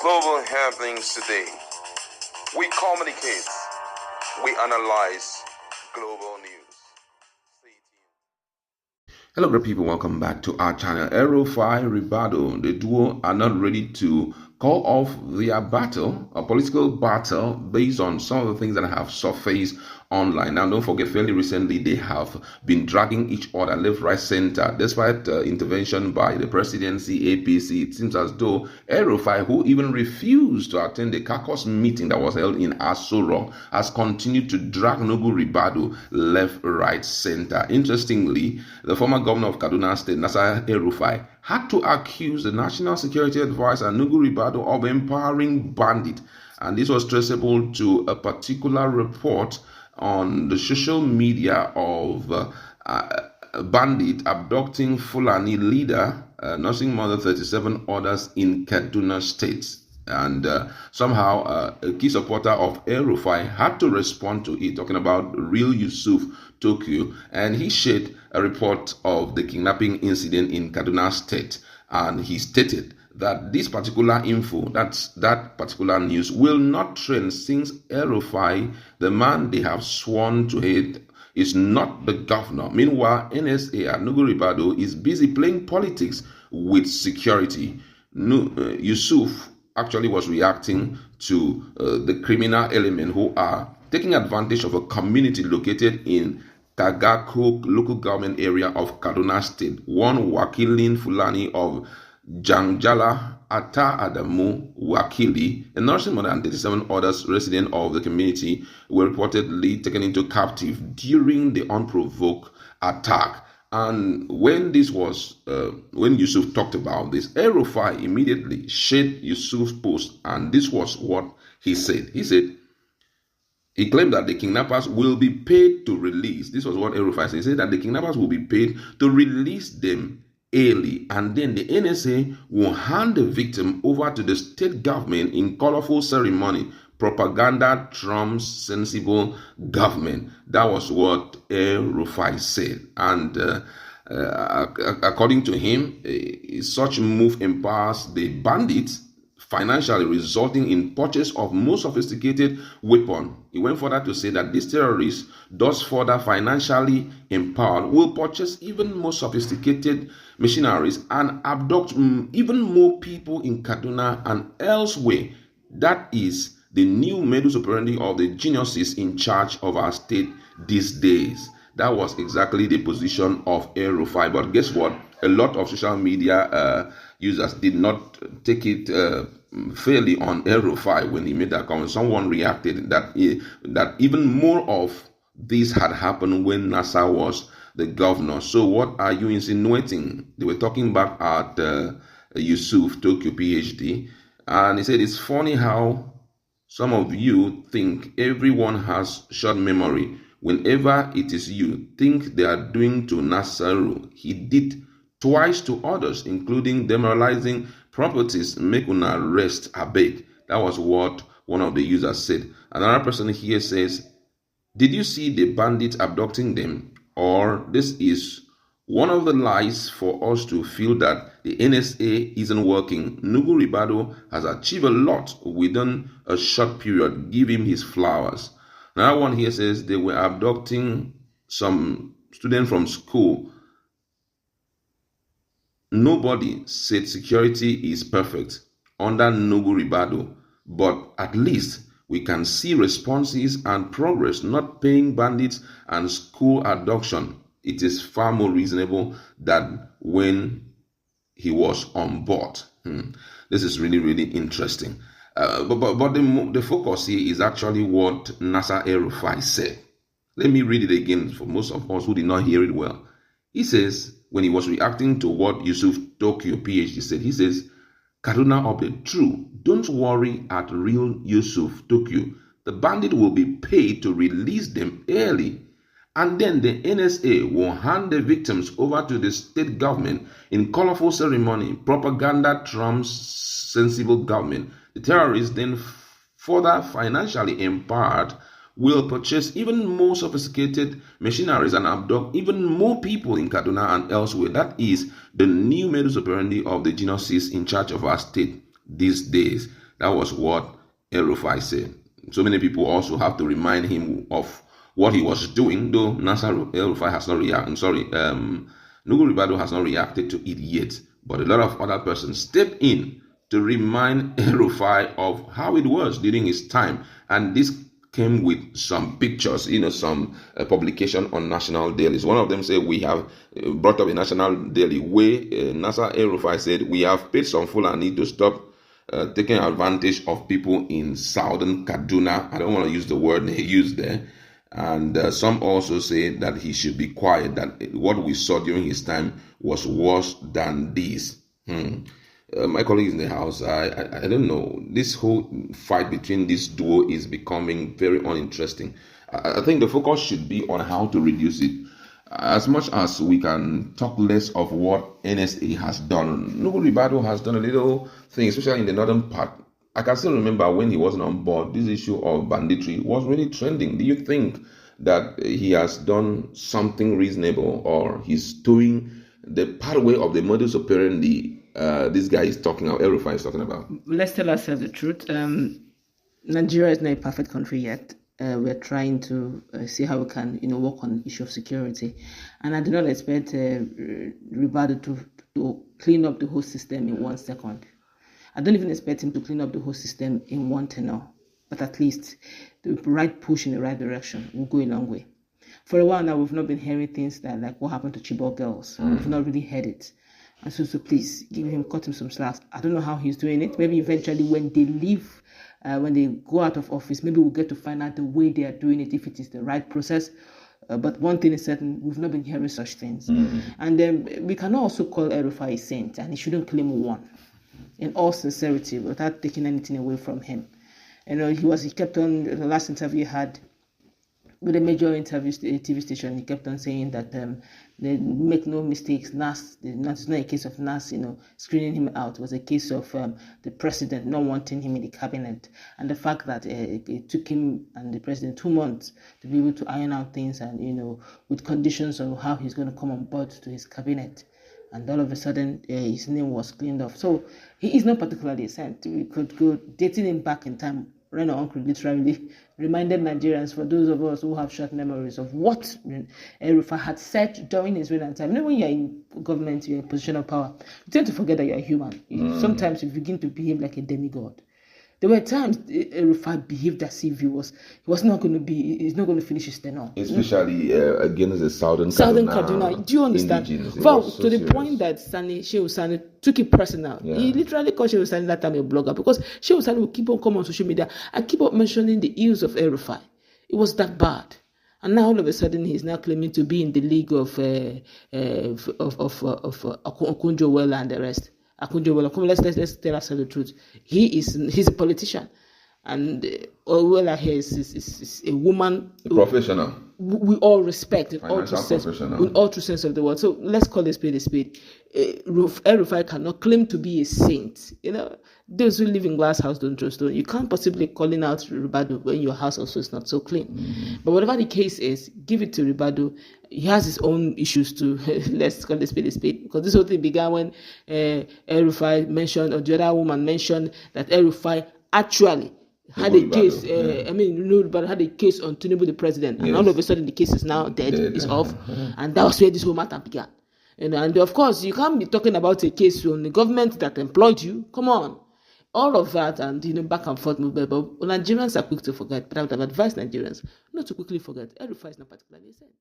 Global happenings today. We communicate. We analyze global news. Stay tuned. Hello, great people. Welcome back to our channel. Rufai, Ribado, the duo are not ready to call off their battle, a political battle, based on some of the things that have surfaced online. Now, don't forget, fairly recently, they have been dragging each other left, right, center. Despite intervention by the presidency, APC, it seems as though Rufai, who even refused to attend the caucus meeting that was held in Aso Rock, has continued to drag Nugu Ribadu left, right, center. Interestingly, the former governor of Kaduna State, Nasir Rufai, had to accuse the National Security Advisor, Nugu Ribadu, of empowering bandit. And this was traceable to a particular report on the social media of bandit abducting Fulani leader, nursing mother 37 others in Kaduna State. And somehow a key supporter of Rufai had to respond to it, talking about real Yusuf Tokyo, and he shared a report of the kidnapping incident in Kaduna State, and he stated that this particular info, that particular news, will not trend since Rufai, the man they have sworn to hate, is not the governor. Meanwhile, NSA and Nugu Ribadu is busy playing politics with security. Yusuf actually was reacting to the criminal element who are taking advantage of a community located in Kagako local government area of Kaduna State. One Wakilin Fulani of Jangjala Ata Adamu Wakili, a nursing mother and 37 others residents of the community, were reportedly taken into captive during the unprovoked attack. And when this was, when Yusuf talked about this, Rufai immediately shared Yusuf's post, and this was what he said. He claimed that the kidnappers will be paid to release. This was what Rufai said. He said that the kidnappers will be paid to release them early, and then the NSA will hand the victim over to the state government in colorful ceremony. Propaganda trumps sensible government. That was what Rufai said. And according to him, such move empowers the bandits financially, resulting in purchase of more sophisticated weapon. He went further to say that these terrorists, thus further financially empowered, will purchase even more sophisticated machineries and abduct even more people in Kaduna and elsewhere. That is the new modus operandi of the geniuses in charge of our state these days. That was exactly the position of Rufai. But guess what? A lot of social media users did not take it fairly on Rufai when he made that comment. Someone reacted that even more of this had happened when Nasir was the governor. So what are you insinuating? They were talking back at Yusuf Tokyo PhD, and he said it's funny how some of you think everyone has short memory. Whenever it is you think they are doing to Nasiru, he did twice to others, including demoralizing properties. Make una rest, abeg. That was what one of the users said. Another person here says, did you see the bandits abducting them? Or this is one of the lies for us to feel that the NSA isn't working. Nugu Ribadu has achieved a lot within a short period. Give him his flowers. Another one here says they were abducting some student from school. Nobody said security is perfect under Nugu Ribadu, but at least we can see responses and progress, not paying bandits and school abduction. It is far more reasonable than when he was on board. This is really, really interesting. But the focus here is actually what Nasir Rufai said. Let me read it again for most of us who did not hear it well. He says, when he was reacting to what Yusuf Tokyo PhD said, he says, Kaduna update, true. Don't worry at real Yusuf Tokyo. The bandit will be paid to release them early. And then the NSA will hand the victims over to the state government in colorful ceremony. Propaganda trumps sensible government. The terrorists, then further financially empowered, will purchase even more sophisticated machineries and abduct even more people in Kaduna and elsewhere. That is the new modus operandi of the geniuses in charge of our state these days. That was what Rufai said. So many people also have to remind him of what he was doing, though Rufai has not reacted. Nugu Ribadu has not reacted to it yet. But a lot of other persons step in to remind Rufai of how it was during his time. And this came with some pictures, some publication on national dailies. One of them said, we have brought up a national daily where Nasser El-Rufai said, we have paid some Fulani to stop taking advantage of people in southern Kaduna. I don't want to use the word he used there. And some also say that he should be quiet, that what we saw during his time was worse than this. My colleagues in the house, I don't know. This whole fight between this duo is becoming very uninteresting. I think the focus should be on how to reduce it. As much as we can talk less of what NSA has done, Nugu Ribadu has done a little thing, especially in the northern part. I can still remember when he wasn't on board, this issue of banditry was really trending. Do you think that he has done something reasonable, or he's doing the pathway of the modus operandi this guy is talking about, El-Rufai is talking about? Let's tell ourselves the truth. Nigeria is not a perfect country yet. We're trying to see how we can, work on the issue of security. And I do not expect Ribadu to clean up the whole system in 1 second. I don't even expect him to clean up the whole system in one tenure. But at least the right push in the right direction will go a long way. For a while now, we've not been hearing things like what happened to Chibok girls. We've not really heard it. And so please, cut him some slack. I don't know how he's doing it. Maybe eventually when they leave, when they go out of office, maybe we'll get to find out the way they are doing it, if it is the right process. But one thing is certain, we've not been hearing such things. And then we can also call El-Rufai a saint, and he shouldn't claim one, in all sincerity, without taking anything away from him. He kept on, the last interview he had with a major interview TV station, he kept on saying that they make no mistakes. NAS, it's not a case of NAS, screening him out. It was a case of the president not wanting him in the cabinet, and the fact that it took him and the president 2 months to be able to iron out things, and with conditions on how he's going to come on board to his cabinet. And all of a sudden, his name was cleaned off. So he is not particularly a saint. We could go dating him back in time. Reno Uncle literally reminded Nigerians, for those of us who have short memories, of what El-Rufai had said during his reign and time. When you're in government, you're in a position of power, you tend to forget that you're human. Sometimes you begin to behave like a demigod. There were times El-Rufai behaved as if he's not going to finish his tenure. Especially against the Southern Kaduna. Do you understand? To the point that Shehu Sani took it personal. Yeah. He literally called Shehu Sani that time a blogger, because Shehu Sani would keep on coming on social media and keep on mentioning the ills of El-Rufai. It was that bad. And now all of a sudden he's now claiming to be in the league of Okunjo-Iweala and the rest. Let's tell ourselves the truth. He's a politician, and Iweala here is a woman, a professional. We all respect in all true sense of the word. So let's call a spade a spade. El-Rufai cannot claim to be a saint. Those who live in glass house don't throw stone. You can't possibly calling out Ribadu when your house also is not so clean. But whatever the case is, give it to Ribadu. He has his own issues too. Let's call a spade a spade. Because this whole thing began when El-Rufai mentioned, or the other woman mentioned, that El-Rufai actually had a case. Ribadu had a case on Tinubu, the president, and all of a sudden the case is now dead. It's off, and that was where this whole matter began. And of course, you can't be talking about a case on the government that employed you. Come on. All of that and back and forth movement, but Nigerians are quick to forget. But I would have advised Nigerians not to quickly forget. El-Rufai is not particularly a saint.